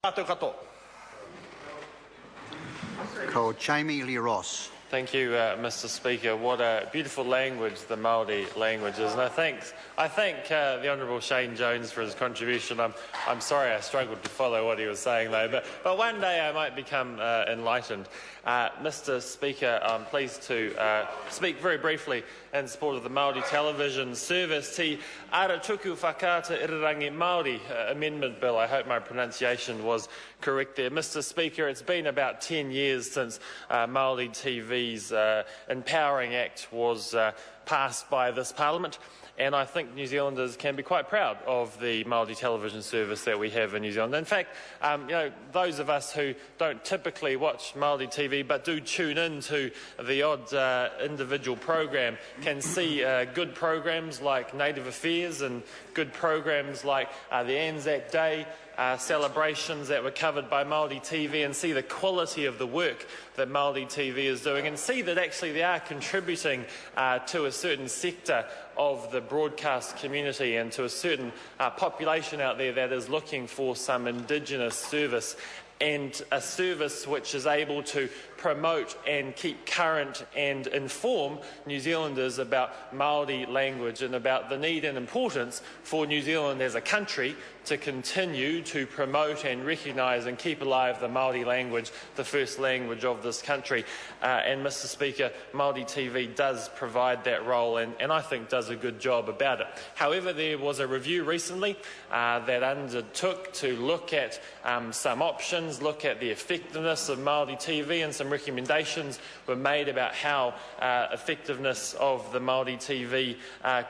Aratuku. Called Jami-Lee Ross. Thank you, Mr. Speaker. What a beautiful language the Maori language is, and I thank the Honourable Shane Jones for his contribution. I'm sorry I struggled to follow what he was saying though, but one day I might become enlightened. Mr. Speaker, I'm pleased to speak very briefly in support of the Maori television service, Te Aratuku Whakaata Irirangi Maori Amendment Bill. I hope my pronunciation was correct there. Mr. Speaker, it's been about 10 years since Maori TV's Empowering Act was passed by this Parliament, and I think New Zealanders can be quite proud of the Maori television service that we have in New Zealand. In fact, those of us who don't typically watch Maori TV but do tune in to the odd individual program can see good programs like Native Affairs and good programs like the Anzac Day celebrations that were covered by Maori TV, and see the quality of the work that Maori TV is doing, and see that actually they are contributing to a certain sector of the broadcast community and to a certain population out there that is looking for some Indigenous service, and a service which is able to promote and keep current and inform New Zealanders about Maori language and about the need and importance for New Zealand as a country to continue to promote and recognise and keep alive the Maori language, the first language of this country. And Mr. Speaker, Maori TV does provide that role and I think does a good job about it. However, there was a review recently that undertook to look at some options, look at the effectiveness of Maori TV, and some recommendations were made about how effectiveness of the Maori TV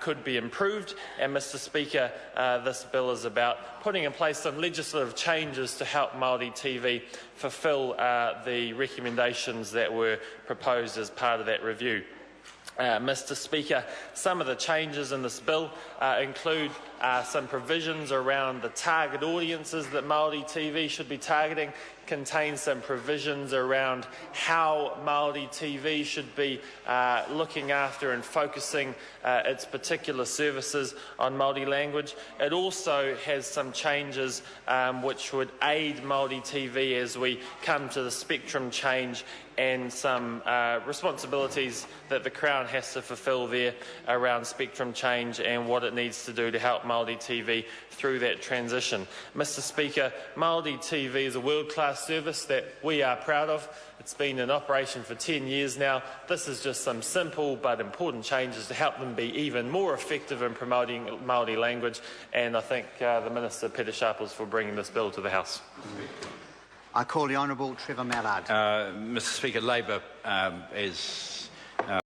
could be improved. And Mr. Speaker, this bill is about putting in place some legislative changes to help Maori TV fulfil the recommendations that were proposed as part of that review. Mr. Speaker, some of the changes in this bill include some provisions around the target audiences that Maori TV should be targeting, contain some provisions around how Maori TV should be looking after and focusing its particular services on Maori language. It also has some changes which would aid Maori TV as we come to the spectrum change and some responsibilities that the Crown has to fulfil there around spectrum change and what it needs to do to help Maori TV through that transition. Mr. Speaker, Maori TV is a world-class service that we are proud of. It's been in operation for 10 years now. This is just some simple but important changes to help them be even more effective in promoting Maori language, and I thank the Minister Peter Sharples for bringing this bill to the House. I call the Honourable Trevor Mallard. Mr. Speaker, Labour is